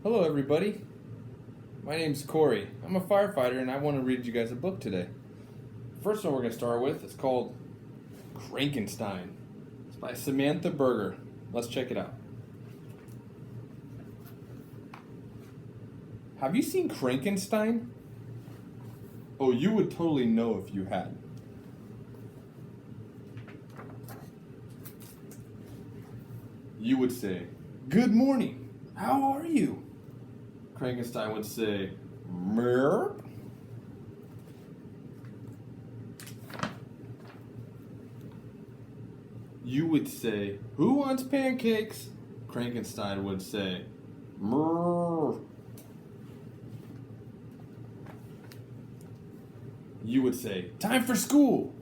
Hello, everybody. My name's Cory. I'm a firefighter, and I want to read you guys a book today. First one we're going to start with is called Crankenstein. It's by Samantha Berger. Let's check it out. Have you seen Crankenstein? Oh, you would totally know if you had. You would say, "Good morning. How are you?" Crankenstein would say, "Merp." You would say, "Who wants pancakes?" Crankenstein would say, "Merp." You would say, "Time for school."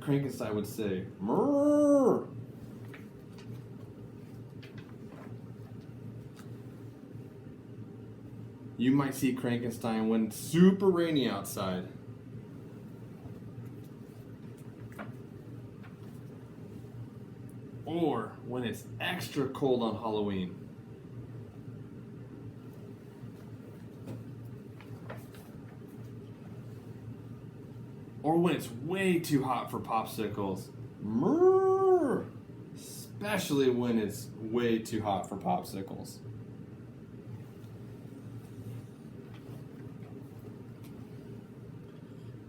Crankenstein would say, "Merp." You might see Crankenstein when it's super rainy outside. Or when it's extra cold on Halloween. Or when it's way too hot for popsicles. Mrrr! Especially when it's way too hot for popsicles.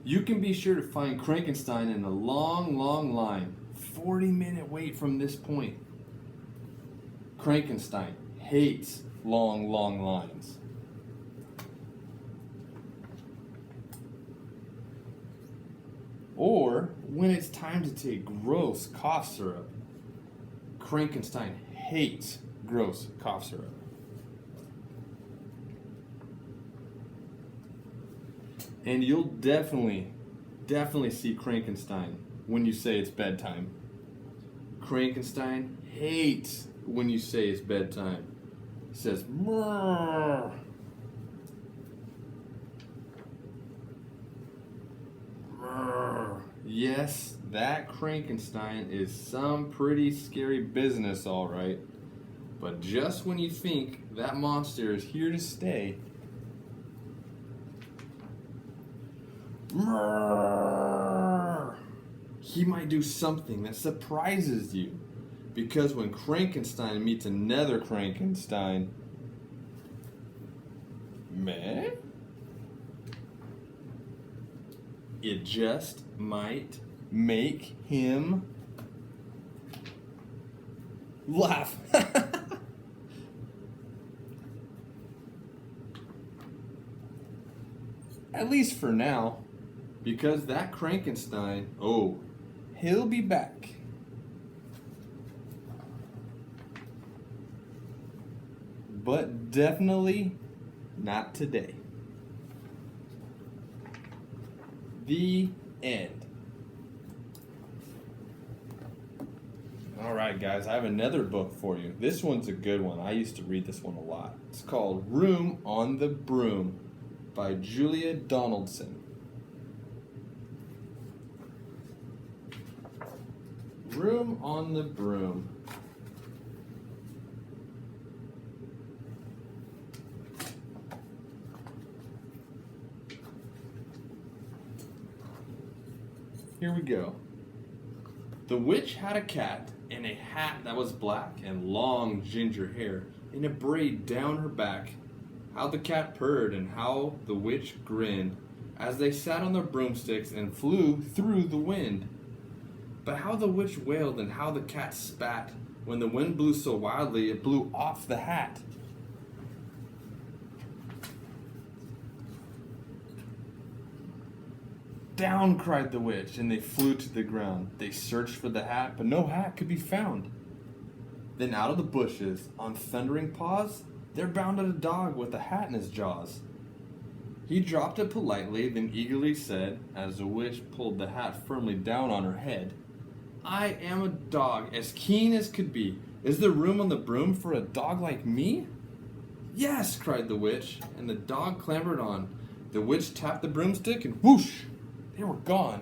You can be sure to find Crankenstein in a long, long line. 40-minute wait from this point. Crankenstein hates long, long lines. Or when it's time to take gross cough syrup. Crankenstein hates gross cough syrup. And you'll definitely see Crankenstein when you say it's bedtime. Crankenstein hates when you say it's bedtime. He says, "Mrrr." Mrrr. Yes, that Crankenstein is some pretty scary business, all right. But just when you think that monster is here to stay, Mrrr. He might do something that surprises you. Because when Crankenstein meets another Crankenstein, meh? It just might make him laugh. At least for now. Because that Crankenstein, he'll be back. But definitely not today. The end. Alright guys, I have another book for you. This one's a good one. I used to read this one a lot. It's called Room on the Broom by Julia Donaldson. Room on the Broom. Here we go. The witch had a cat in a hat that was black and long ginger hair in a braid down her back. How the cat purred and how the witch grinned as they sat on their broomsticks and flew through the wind. But how the witch wailed and how the cat spat when the wind blew so wildly it blew off the hat. Down, cried the witch, and they flew to the ground. They searched for the hat, but no hat could be found. Then out of the bushes, on thundering paws, there bounded a dog with a hat in his jaws. He dropped it politely, then eagerly said, as the witch pulled the hat firmly down on her head, "I am a dog, as keen as could be. Is there room on the broom for a dog like me?" "Yes," cried the witch, and the dog clambered on. The witch tapped the broomstick, and whoosh, they were gone.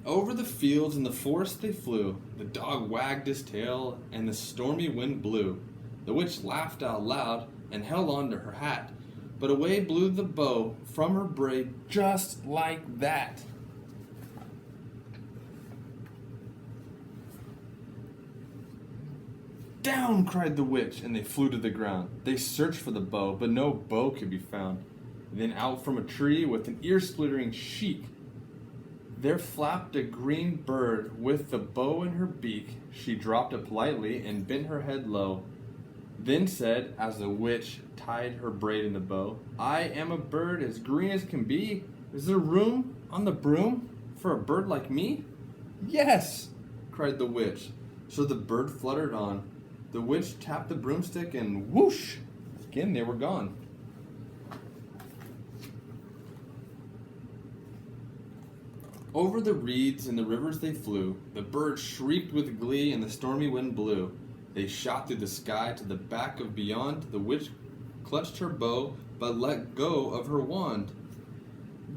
Over the fields and the forest they flew. The dog wagged his tail, and the stormy wind blew. The witch laughed out loud and held on to her hat, but away blew the bow from her braid just like that. "Down!" cried the witch, and they flew to the ground. They searched for the bow, but no bow could be found. Then out from a tree with an ear-splitting shriek, there flapped a green bird with the bow in her beak. She dropped it politely and bent her head low. Then said, as the witch tied her braid in the bow, "I am a bird as green as can be. Is there room on the broom for a bird like me?" "Yes!" cried the witch. So the bird fluttered on. The witch tapped the broomstick and whoosh! Again they were gone. Over the reeds and the rivers they flew. The birds shrieked with glee and the stormy wind blew. They shot through the sky to the back of beyond. The witch clutched her bow, but let go of her wand.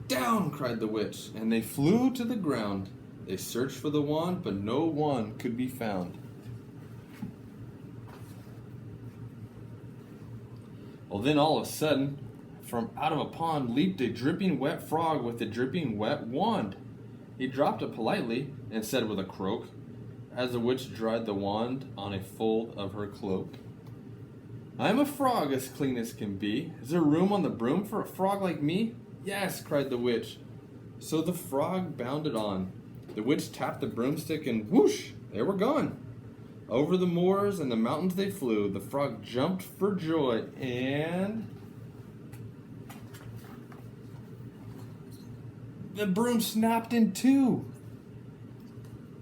"Down!" cried the witch, and they flew to the ground. They searched for the wand, but no wand could be found. Well, then all of a sudden, from out of a pond leaped a dripping wet frog with a dripping wet wand. He dropped it politely and said with a croak, as the witch dried the wand on a fold of her cloak, "I am a frog as clean as can be. Is there room on the broom for a frog like me?" "Yes!" cried the witch. So the frog bounded on. The witch tapped the broomstick and whoosh! They were gone. Over the moors and the mountains they flew. The frog jumped for joy and the broom snapped in two.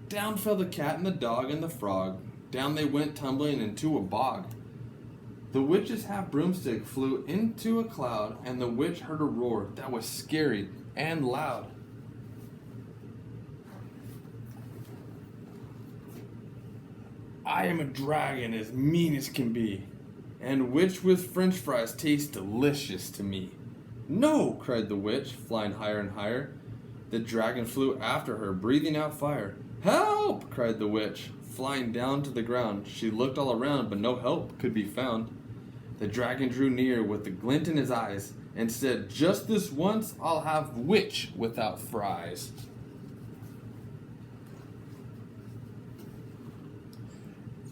Down fell the cat and the dog and the frog. Down they went tumbling into a bog. The witch's half broomstick flew into a cloud, and the witch heard a roar that was scary and loud. "I am a dragon as mean as can be, and which with french fries tastes delicious to me." "No!" cried the witch, flying higher and higher. The dragon flew after her, breathing out fire. "Help!" cried the witch, flying down to the ground. She looked all around, but no help could be found. The dragon drew near with a glint in his eyes and said, "Just this once I'll have witch without fries."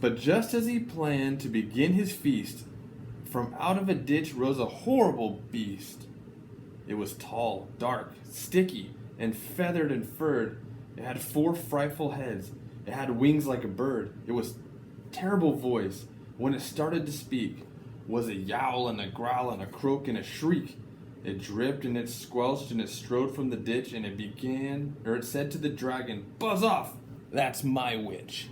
But just as he planned to begin his feast, from out of a ditch rose a horrible beast. It was tall, dark, sticky, and feathered and furred. It had 4 frightful heads. It had wings like a bird. It was terrible voice. When it started to speak, was a yowl and a growl and a croak and a shriek. It dripped and it squelched and it strode from the ditch, and it said to the dragon, "Buzz off! That's my witch."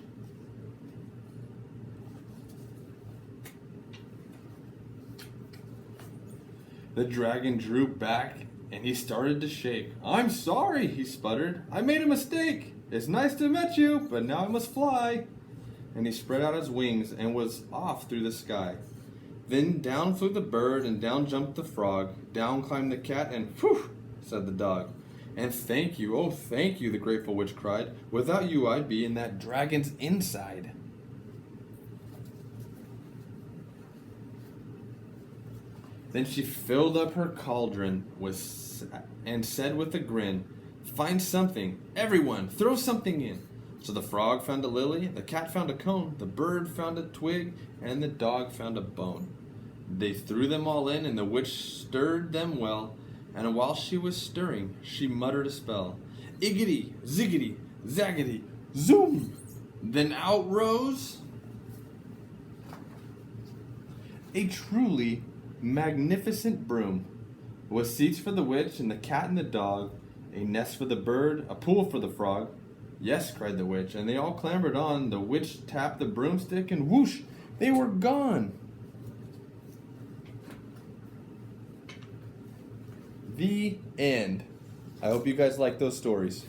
The dragon drew back and he started to shake. "I'm sorry," he sputtered. "I made a mistake. It's nice to meet you, but now I must fly." And he spread out his wings and was off through the sky. Then down flew the bird and down jumped the frog. Down climbed the cat and whew, said the dog. "And thank you, oh thank you," the grateful witch cried. "Without you I'd be in that dragon's inside." Then she filled up her cauldron and said with a grin, "Find something, everyone, throw something in." So the frog found a lily, the cat found a cone, the bird found a twig, and the dog found a bone. They threw them all in, and the witch stirred them well, and while she was stirring, she muttered a spell. Iggity, ziggity, zaggity, zoom! Then out rose a truly magnificent broom, with seats for the witch and the cat and the dog, a nest for the bird, a pool for the frog. "Yes," cried the witch, and they all clambered on. The witch tapped the broomstick, and whoosh, they were gone. The end. I hope you guys like those stories.